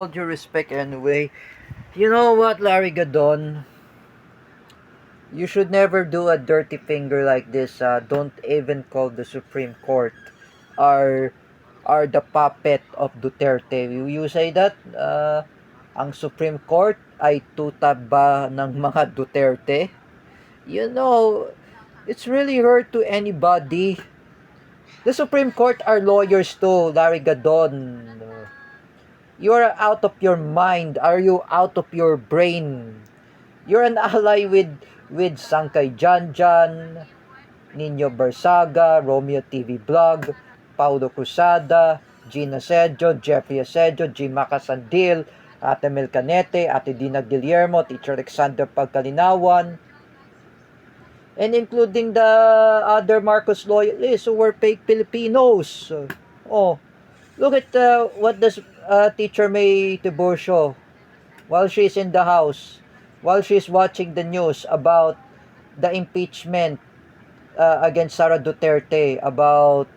All due respect anyway. You know what, Larry Gadon? You should never do a dirty finger like this. Don't even call the Supreme Court are are the puppet of Duterte. You say that ang Supreme Court ay tuta ba ng mga Duterte? You know, it's really hurt to anybody. The Supreme Court are lawyers too, Larry Gadon. You're out of your mind. Are you out of your brain? You're an ally with Sangkay Janjan, Nino Barsaga, Romeo TV Vlog, Paulo Cruzada, Gina Sedjo, Jeffrey Asedjo, Jim Macasandil, Ate Mel Canete, Ate Dina Guillermo, Teacher Alexander Pagkalinawan, and including the other Marcos loyalists who were fake Filipinos. Oh, look at what does Teacher May Tiburcio while she's in the house, while she's watching the news about the impeachment against Sara Duterte, about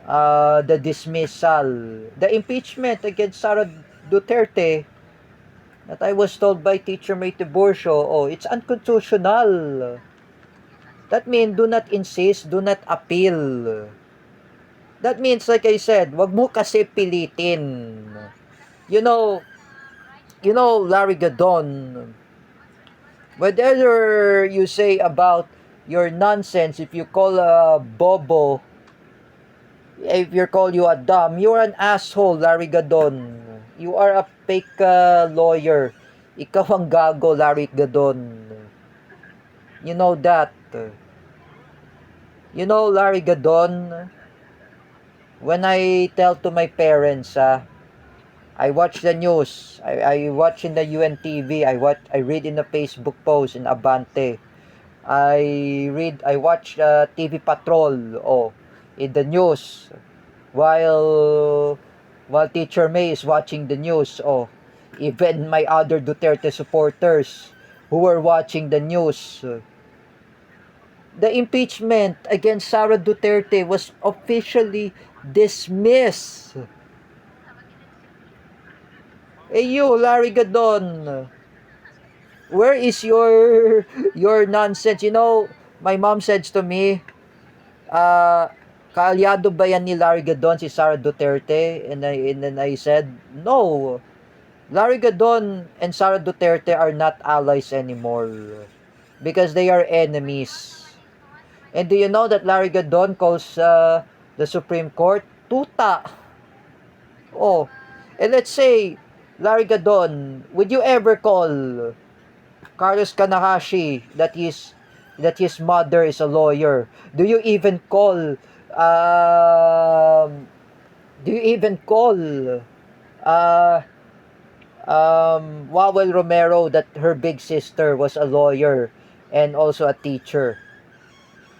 the dismissal, the impeachment against Sara Duterte, that I was told by Teacher May Tiburcio, oh, it's unconstitutional. That means do not insist, do not appeal. That means, like I said, wag mo kasi pilitin. You know, Larry Gadon, whatever you say about your nonsense, if you call a bobo, if you call you a dumb, you're an asshole, Larry Gadon. You are a fake lawyer. Ikaw ang gago, Larry Gadon. You know that. You know, Larry Gadon, when I tell to my parents, I watch the news. I watch in the UNTV. I read in the Facebook post in Abante. I watch TV Patrol in the news while Teacher May is watching the news. Even my other Duterte supporters who were watching the news. The impeachment against Sara Duterte was officially dismissed. You, Larry Gadon, where is your nonsense? You know, my mom said to me, kaalyado ba yan ni Larry Gadon si Sara Duterte? And then I said, no. Larry Gadon and Sara Duterte are not allies anymore because they are enemies. And do you know that Larry Gadon calls the Supreme Court tuta? Oh, and let's say, Larry Gadon, would you ever call Carlos Kanakashi that his mother is a lawyer? Do you even call um do you even call uh Wawel Romero that her big sister was a lawyer and also a teacher?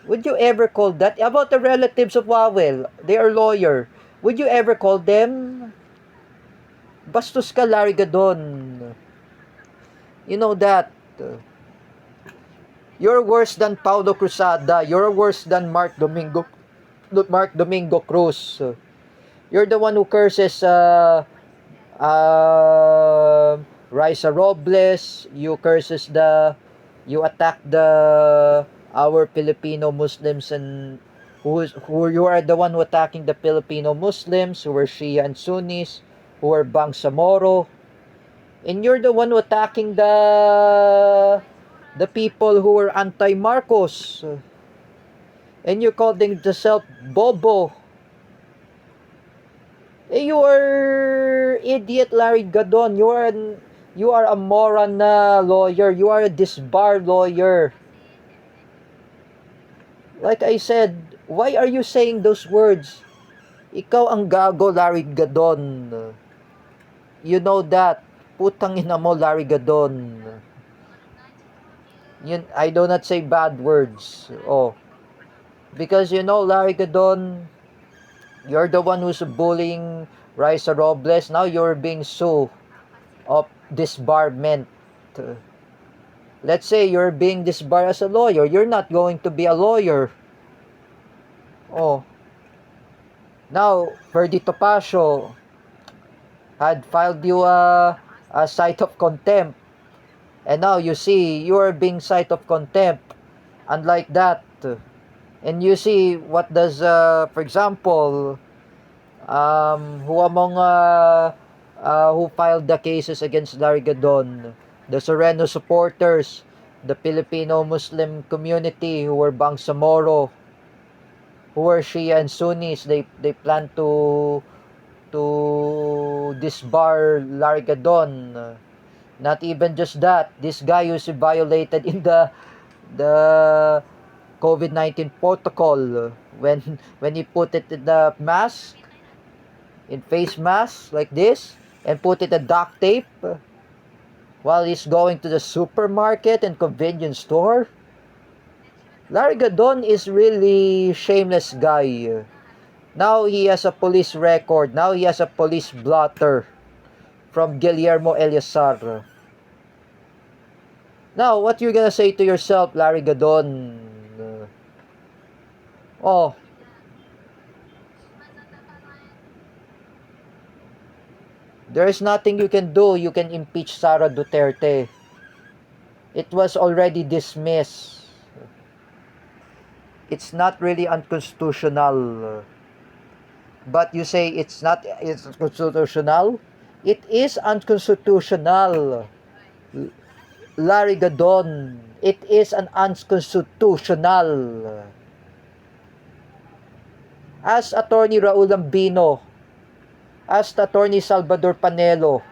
Would you ever call that? About the relatives of Wawel, they are lawyer. Would you ever call them? Bastos ka, Larry Gadon. You know that. You're worse than Paulo Cruzada. You're worse than Mark Domingo Cruz. You're the one who curses Raisa Robles. You attack the our Filipino Muslims, and who you are the one who attacking the Filipino Muslims who were Shia and Sunnis, who were Bangsamoro, and you're the one who attacking the people who were anti-Marcos, and you calling yourself Bobo. You are idiot, Larry Gadon. You are a moron na lawyer. You are a disbar lawyer. Like I said, why are you saying those words? Ikaw ang gago, Larry Gadon. You know that. Putang ina mo, Larry Gadon. I do not say bad words. Because you know, Larry Gadon, you're the one who's bullying Raisa Robles. Now you're being sued of disbarment. Let's say you're being disbarred as a lawyer. You're not going to be a lawyer. Now, Ferdy Topacio had filed you a cite of contempt. And now you see, you are being cite of contempt. Unlike that. And you see, what does, for example, who among who filed the cases against Larry Gadon? The Sereno supporters, the Filipino Muslim community who were Bangsamoro, who were Shia and Sunnis. They plan to disbar Larry Gadon. Not even just that, this guy who's violated in the COVID-19 protocol when he put it in the mask, in face mask like this, and put it in duct tape while he's going to the supermarket and convenience store. Larry Gadon is really shameless guy. Now he has a police record. Now he has a police blotter from Guillermo Eleazar. Now, what you're gonna say to yourself, Larry Gadon? Oh, there is nothing you can do. You can impeach Sara Duterte. It was already dismissed. It's not really unconstitutional. But you say it's constitutional? It is unconstitutional. Larry Gadon, it is an unconstitutional. As Attorney Raul Lambino, as Attorney Salvador Panelo,